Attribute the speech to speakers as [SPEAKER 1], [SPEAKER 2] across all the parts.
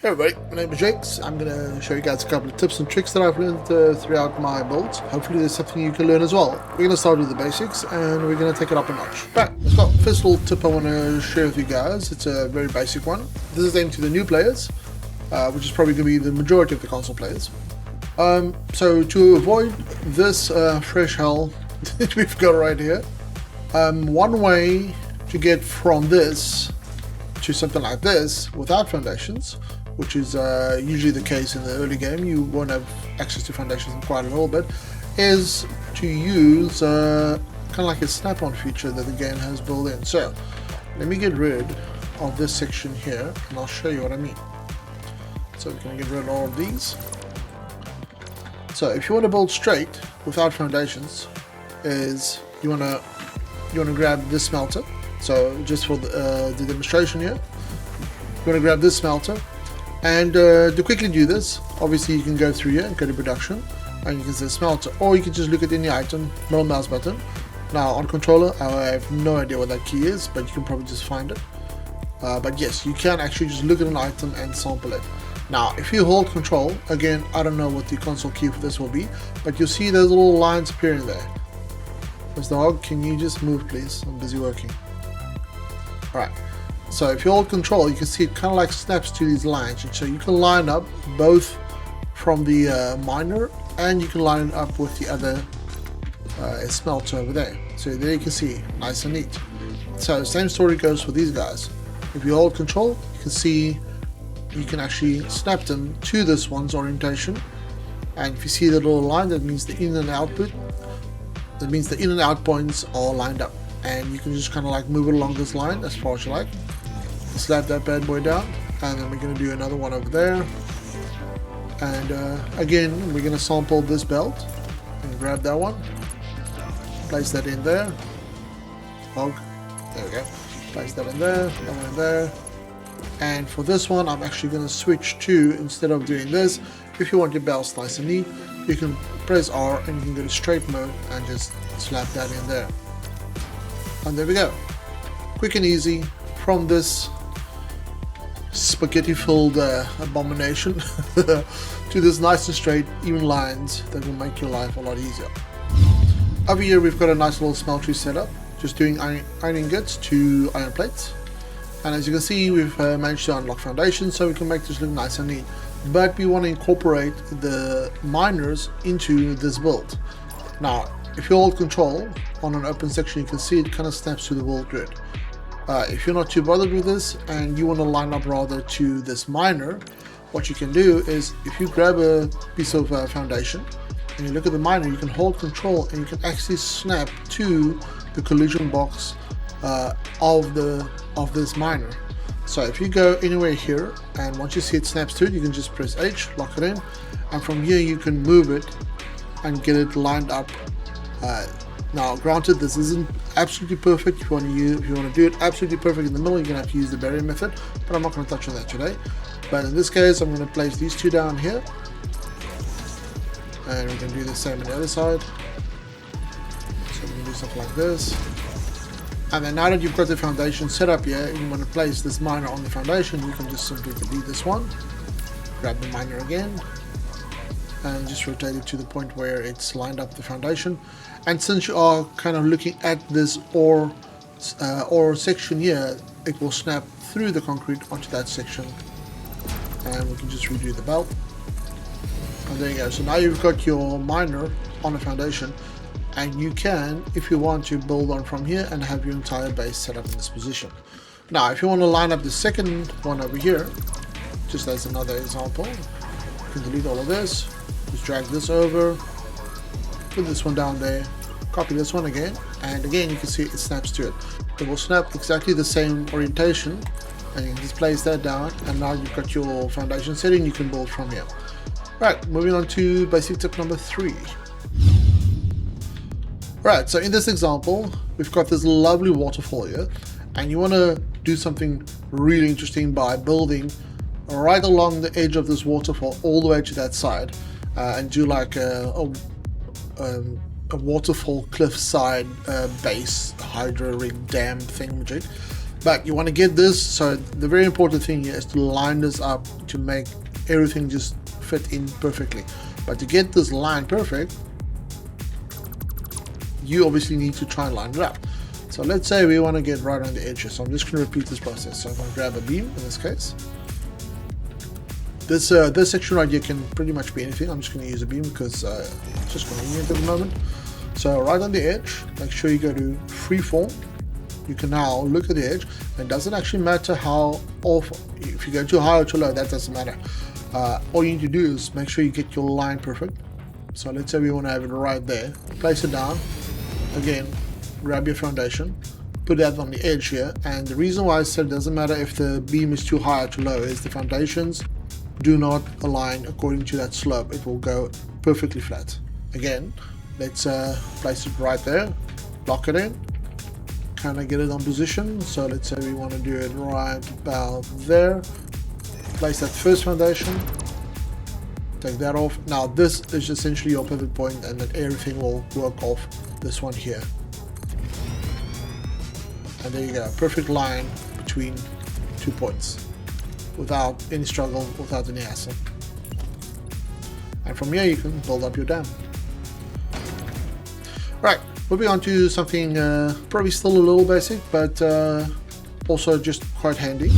[SPEAKER 1] Hey everybody, my name is Jakes. I'm going to show you guys a couple of tips and tricks that I've learned throughout my builds. Hopefully there's something you can learn as well. We're going to start with the basics and we're going to take it up a notch. Right, let's go. First little tip I want to share with you guys. It's a very basic one. This is aimed to the new players, which is probably going to be the majority of the console players. So to avoid this fresh hell that we've got right here, one way to get from this to something like this without foundations, which is usually the case in the early game, you won't have access to foundations in quite a little bit, is to use kind of like a snap-on feature that the game has built in. So let me get rid of this section here and I'll show you what I mean. So we're going to get rid of all of these. So if you want to build straight without foundations, is you want to grab this smelter. So just for the demonstration here, you want to grab this smelter. And to quickly do this, obviously you can go through here and go to production and you can say smelter, or you can just look at any item, middle mouse button. Now on controller I have no idea what that key is, but you can probably just find it. But yes, you can actually just look at an item and sample it. Now if you hold control, again I don't know what the console key for this will be, but you'll see those little lines appearing there. Mr. Hog, can you just move please? I'm busy working. Alright. So if you hold control, you can see it kind of like snaps to these lines, and so you can line up both from the miner and you can line it up with the other smelter over there. So there you can see, nice and neat. So same story goes for these guys. If you hold control, you can see you can actually snap them to this one's orientation, and if you see the little line, that means the in and output. That means the in and out points are lined up, and you can just kind of like move it along this line as far as you like. Slap that bad boy down, and then we're going to do another one over there. And again, we're going to sample this belt and grab that one, place that in there. Hog, there we go. Place that in there, that one in there. And for this one, I'm actually going to switch to, instead of doing this, if you want your belts nice and neat, you can press R and you can go to straight mode and just slap that in there. And there we go. Quick and easy from this spaghetti filled abomination to this nice and straight even lines that will make your life a lot easier. Over here we've got a nice little smeltery setup, just doing iron ingots to iron plates, and as you can see we've managed to unlock foundations so we can make this look nice and neat, but we want to incorporate the miners into this build. Now if you hold control on an open section, you can see it kind of snaps to the world grid. If you're not too bothered with this and you want to line up rather to this miner, what you can do is if you grab a piece of foundation and you look at the miner, you can hold control and you can actually snap to the collision box of this miner. So if you go anywhere here and once you see it snaps to it, you can just press H, lock it in, and from here you can move it and get it lined up. Now granted, this isn't absolutely perfect. If you want to do it absolutely perfect in the middle, you're going to have to use the barrier method, but I'm not going to touch on that today. But in this case, I'm going to place these two down here, and we can do the same on the other side. So we can do something like this. And then now that you've got the foundation set up here, and you want to place this miner on the foundation, you can just simply delete this one, grab the miner again, and just rotate it to the point where it's lined up the foundation. And since you are kind of looking at this ore section here, it will snap through the concrete onto that section, and we can just redo the belt. And there you go. So now you've got your miner on the foundation, and you can, if you want to, build on from here and have your entire base set up in this position. Now if you want to line up the second one over here, just as another example, you can delete all of this, just drag this over, put this one down there, copy this one again, and again you can see it snaps to it. It will snap exactly the same orientation, and you can just place that down, and now you've got your foundation setting. You can build from here. Right, moving on to basic tip number 3. Right, so in this example we've got this lovely waterfall here, and you want to do something really interesting by building right along the edge of this waterfall all the way to that side, and do like a waterfall cliffside base hydro rig dam thingamajig. But you want to get this, so the very important thing here is to line this up to make everything just fit in perfectly. But to get this line perfect, you obviously need to try and line it up. So let's say we want to get right on the edge here. So I'm just going to repeat this process. So I'm going to grab a beam in this case. This section right here can pretty much be anything. I'm just going to use a beam because it's just convenient at the moment. So right on the edge, make sure you go to freeform. You can now look at the edge, and it doesn't actually matter how off, if you go too high or too low, that doesn't matter. All you need to do is make sure you get your line perfect. So let's say we want to have it right there. Place it down. Again, grab your foundation, put that on the edge here. And the reason why I said it doesn't matter if the beam is too high or too low is the foundations do not align according to that slope. It will go perfectly flat. Again, let's place it right there, lock it in. Kind of get it on position. So let's say we want to do it right about there. Place that first foundation, take that off. Now this is essentially your pivot point, and then everything will work off this one here. And there you go, perfect line between 2 points without any struggle, without any hassle. And from here you can build up your dam. Right, moving on to something probably still a little basic, but also just quite handy.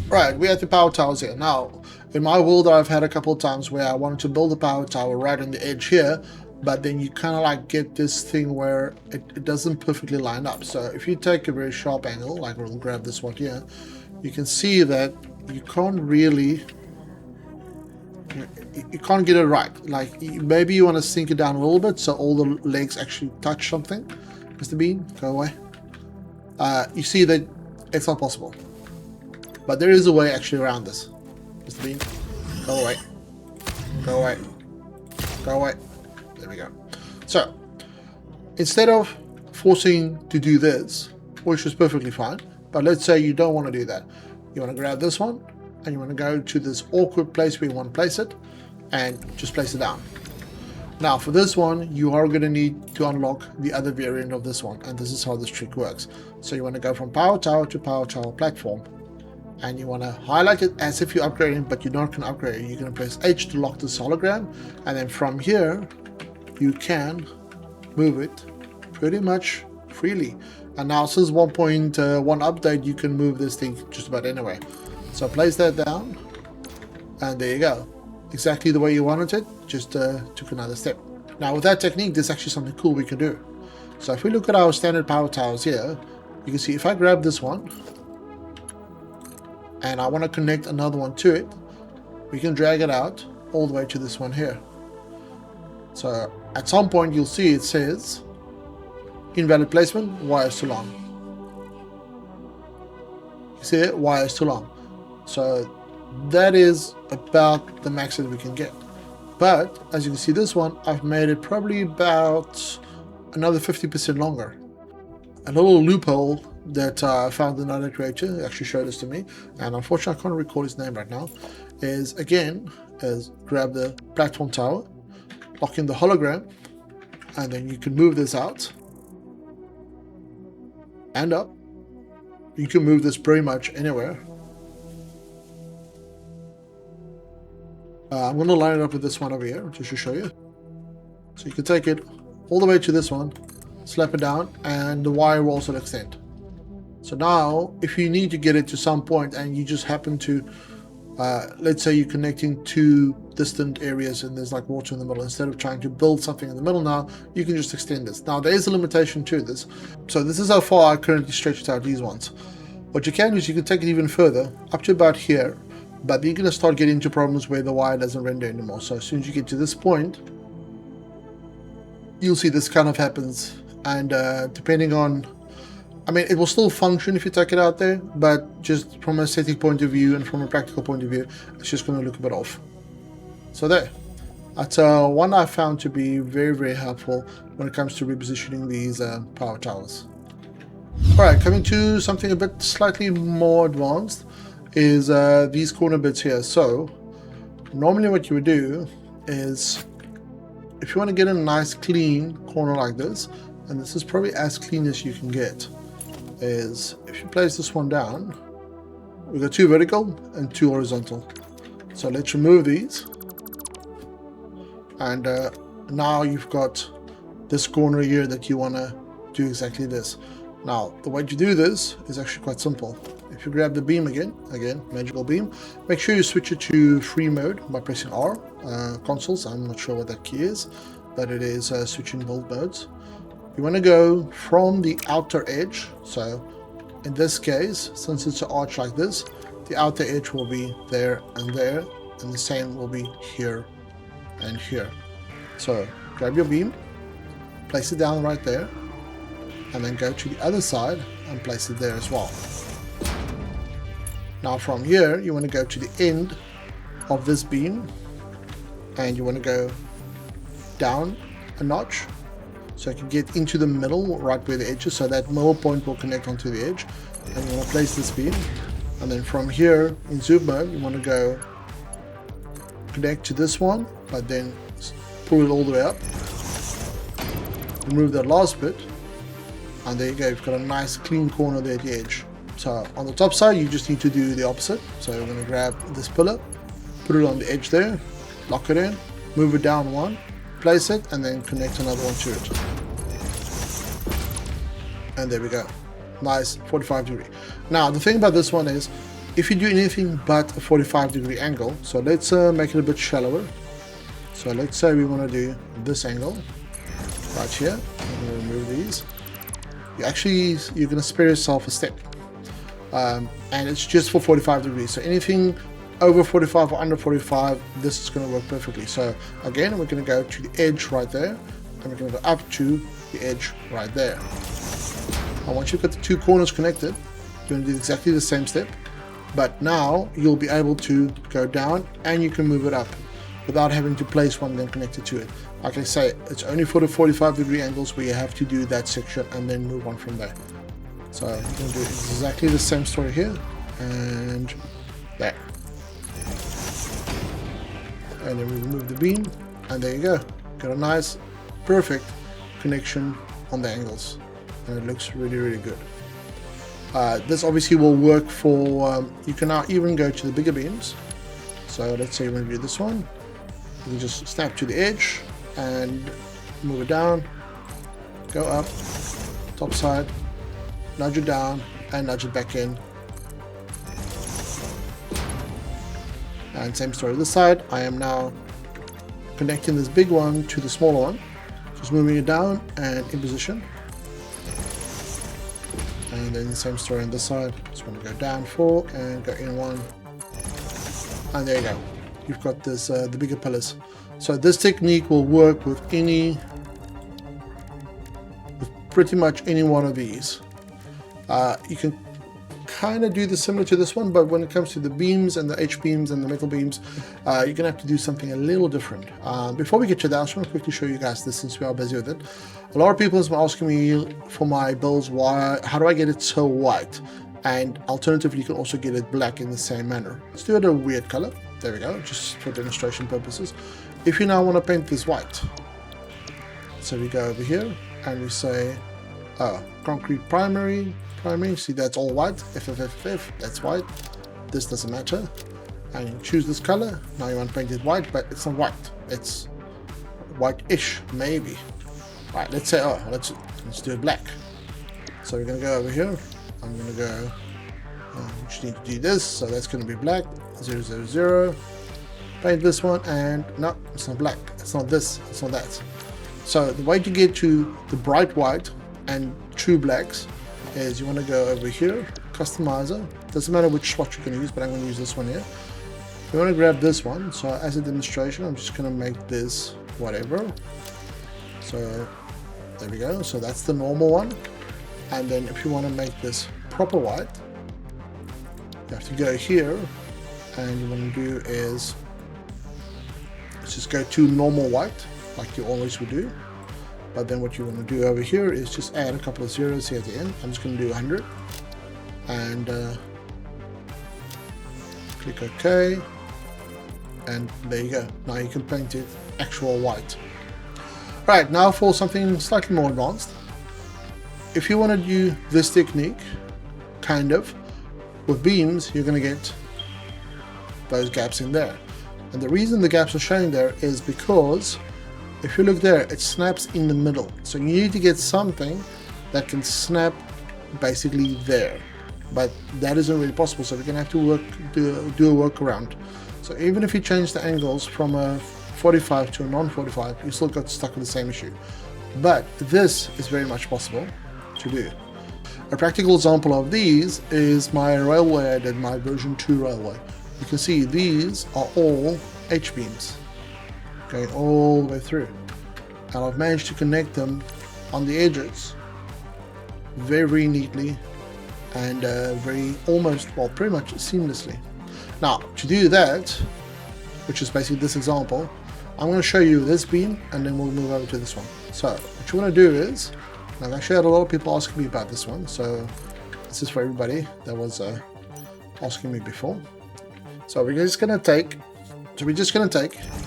[SPEAKER 1] Right, we have the power towers here. Now, in my world, I've had a couple of times where I wanted to build a power tower right on the edge here, but then you kind of like get this thing where it doesn't perfectly line up. So if you take a very sharp angle, like we'll grab this one here, you can see that you can't really, you can't get it right. Like maybe you want to sink it down a little bit so all the legs actually touch something. Mr. Bean, go away. You see that it's not possible. But there is a way actually around this. Mr. Bean, go away. Go away. Go away. There we go. So, instead of forcing to do this, which is perfectly fine, but let's say you don't want to do that. You want to grab this one, and you want to go to this awkward place where you want to place it, and just place it down. Now, for this one, you are going to need to unlock the other variant of this one, and this is how this trick works. So you want to go from power tower to power tower platform. And you want to highlight it as if you're upgrading, but you're not going to upgrade it. You're going to press H to lock this hologram, and then from here you can move it pretty much freely. And now since 1.1 update, you can move this thing just about anywhere. So place that down, and there you go, exactly the way you wanted it, just took another step. Now with that technique, there's actually something cool we can do. So if we look at our standard power towers here, you can see if I grab this one and I want to connect another one to it, we can drag it out all the way to this one here. So at some point you'll see it says invalid placement, wire is too long. You see it, wire is too long. So that is about the max that we can get. But as you can see, this one I've made it probably about another 50% longer. A little loophole that I found another creator actually showed this to me, and unfortunately I can't recall his name right now, is again grab the platform tower, lock in the hologram, and then you can move this out and up. You can move this pretty much anywhere. I'm going to line it up with this one over here just to show you. So you can take it all the way to this one, slap it down, and the wire will also extend. So now if you need to get it to some point and you just happen to let's say you're connecting two distant areas and there's like water in the middle, instead of trying to build something in the middle, now you can just extend this. Now there is a limitation to this, so this is how far I currently stretched out these ones. What you can do is you can take it even further up to about here, but you're going to start getting into problems where the wire doesn't render anymore. So as soon as you get to this point, you'll see this kind of happens, and depending on, I mean, it will still function if you take it out there, but just from an aesthetic point of view and from a practical point of view, it's just going to look a bit off. So there, that's one I found to be very, very helpful when it comes to repositioning these power towers. Alright, coming to something a bit slightly more advanced is these corner bits here. So normally what you would do is, if you want to get a nice clean corner like this, and this is probably as clean as you can get, is if you place this one down, we've got 2 vertical and 2 horizontal. So let's remove these, and now you've got this corner here that you want to do exactly this. Now the way to do this is actually quite simple. If you grab the beam again, magical beam, make sure you switch it to free mode by pressing R. Consoles, I'm not sure what that key is, but it is switching both modes. You want to go from the outer edge, so in this case, since it's an arch like this, the outer edge will be there, and the same will be here and here. So grab your beam, place it down right there, and then go to the other side and place it there as well. Now from here, you want to go to the end of this beam, and you want to go down a notch so you can get into the middle, right where the edge is, so that middle point will connect onto the edge. And you want to place this beam, and then from here in zoom mode, you want to go connect to this one, but then pull it all the way up, remove that last bit, and there you go, you've got a nice clean corner there at the edge. So on the top side, you just need to do the opposite. So we're going to grab this pillar, put it on the edge there, lock it in, move it down one, place it, and then connect another one to it. And there we go. Nice 45 degree. Now the thing about this one is, if you do anything but a 45 degree angle, so let's make it a bit shallower. So let's say we want to do this angle right here. I'm going to remove these. You're going to spare yourself a step. And it's just for 45 degrees. So anything over 45 or under 45, this is going to work perfectly. So again, we're going to go to the edge right there, and we're going to go up to the edge right there. And once you've got the 2 corners connected, you're going to do exactly the same step, but now you'll be able to go down and you can move it up without having to place one then connected to it. Like I say, it's only for the 45 degree angles where you have to do that section and then move on from there. So you're going to do exactly the same story here and there. And then we remove the beam, and there you go. Got a nice, perfect connection on the angles. And it looks really, really good. This obviously will work for, you can now even go to the bigger beams. So let's say you want to do this one. You can just snap to the edge and move it down, go up, top side, nudge it down, and nudge it back in. And same story this side. I am now connecting this big one to the smaller one. Just moving it down and in position. And then the same story on this side. Just want to go down 4 and go in 1. And there you go. You've got this the bigger pillars. So this technique will work with pretty much any one of these. You can kind of do this similar to this one, but when it comes to the beams and the H-beams and the metal beams, you're going to have to do something a little different. Before we get to that, I just want to quickly show you guys this since we are busy with it. A lot of people have been asking me for my builds, how do I get it so white? And alternatively, you can also get it black in the same manner. Let's do it a weird color. There we go, just for demonstration purposes. If you now want to paint this white, so we go over here and we say, concrete primary, see that's all white, FFFF, that's white, this doesn't matter, and you choose this color. Now you want to paint it white, but it's not white, it's white-ish, maybe. Right, let's say, let's do it black. So we're going to go over here, I'm going to go, we just need to do this, so that's going to be black, 000, paint this one, and no, it's not black, it's not this, it's not that. So the way to get to the bright white and true blacks is you want to go over here, customizer, doesn't matter which swatch you're going to use, but I'm going to use this one here. You want to grab this one, so as a demonstration I'm just going to make this whatever. So there we go, so that's the normal one. And then if you want to make this proper white, you have to go here, and you want to do is let's just go to normal white like you always would do. But then what you want to do over here is just add a couple of zeros here at the end. I'm just going to do 100 and click OK, and there you go. Now you can paint it actual white. Right, now for something slightly more advanced. if you want to do this technique, kind of, with beams, you're going to get those gaps in there. And the reason the gaps are showing there is because if you look there, it snaps in the middle. So you need to get something that can snap basically there. But that isn't really possible, so we're going to have to do a workaround. So even if you change the angles from a 45 to a non-45, you still got stuck with the same issue. But this is very much possible to do. A practical example of these is my railway I did, my version 2 railway. You can see these are all H-beams going all the way through. And I've managed to connect them on the edges very neatly and pretty much seamlessly. Now, to do that, which is basically this example, I'm going to show you this beam and then we'll move over to this one. So what you want to do is, I've actually had a lot of people asking me about this one, so this is for everybody that was asking me before. So we're just going to take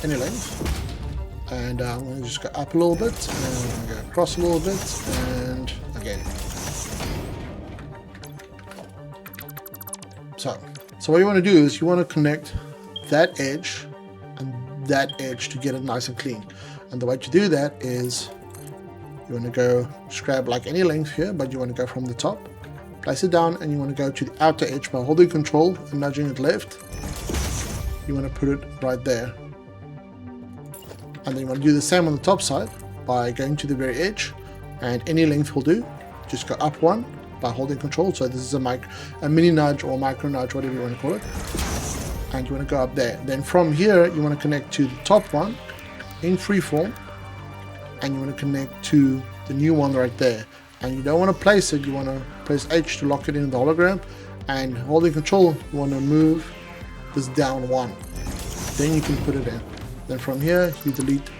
[SPEAKER 1] any length, and I'm going to just go up a little bit, and I'm going to go across a little bit, and again. So what you want to do is you want to connect that edge and that edge to get it nice and clean. And the way to do that is you want to go just grab like any length here, but you want to go from the top, place it down, and you want to go to the outer edge by holding control and nudging it left. You want to put it right there. And then you want to do the same on the top side by going to the very edge, and any length will do. Just go up one by holding control. So this is a mini nudge or micro nudge, whatever you want to call it. And you want to go up there. Then from here, you want to connect to the top one in freeform, and you want to connect to the new one right there. And you don't want to place it, you want to press H to lock it in the hologram, and holding control, you want to move this down one. Then you can put it in. Then from here, you delete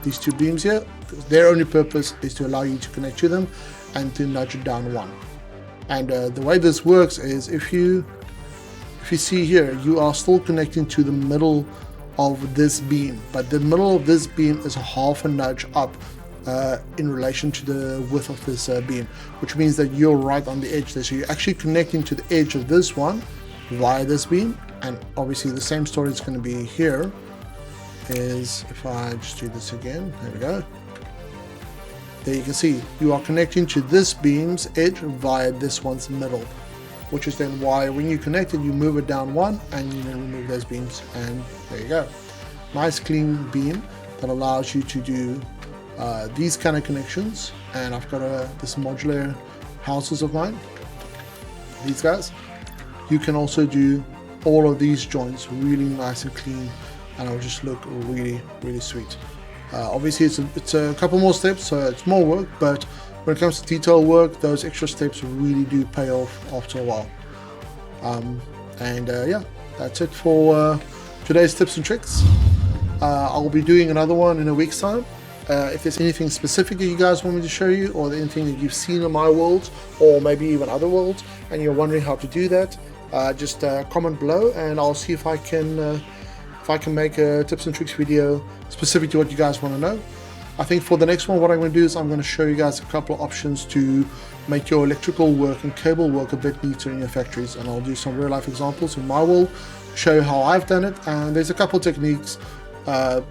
[SPEAKER 1] these two beams here, because their only purpose is to allow you to connect to them and to nudge it down one. And the way this works is if you see here, you are still connecting to the middle of this beam, but the middle of this beam is a half a nudge up in relation to the width of this beam, which means that you're right on the edge there. So you're actually connecting to the edge of this one via this beam. And obviously the same story is going to be here. Is if I just do this again, there we go. There you can see you are connecting to this beam's edge via this one's middle, which is then why when you connect it, you move it down one and you then remove those beams, and there you go. Nice clean beam that allows you to do these kind of connections. And I've got this modular houses of mine, these guys. You can also do all of these joints really nice and clean, and it'll just look really sweet. Obviously it's a couple more steps, so it's more work, but when it comes to detail work, those extra steps really do pay off after a while. Yeah, that's it for today's tips and tricks. I'll be doing another one in a week's time. If there's anything specific that you guys want me to show you, or anything that you've seen in my world, or maybe even other worlds, and you're wondering how to do that, just comment below, and I'll see if I can make a tips and tricks video specific to what you guys want to know. I think for the next one, what I'm going to do is I'm going to show you guys a couple of options to make your electrical work and cable work a bit neater in your factories, and I'll do some real life examples in my world, show you how I've done it. And there's a couple techniques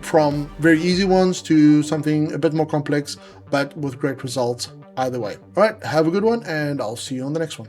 [SPEAKER 1] from very easy ones to something a bit more complex, but with great results either way. All right, have a good one, and I'll see you on the next one.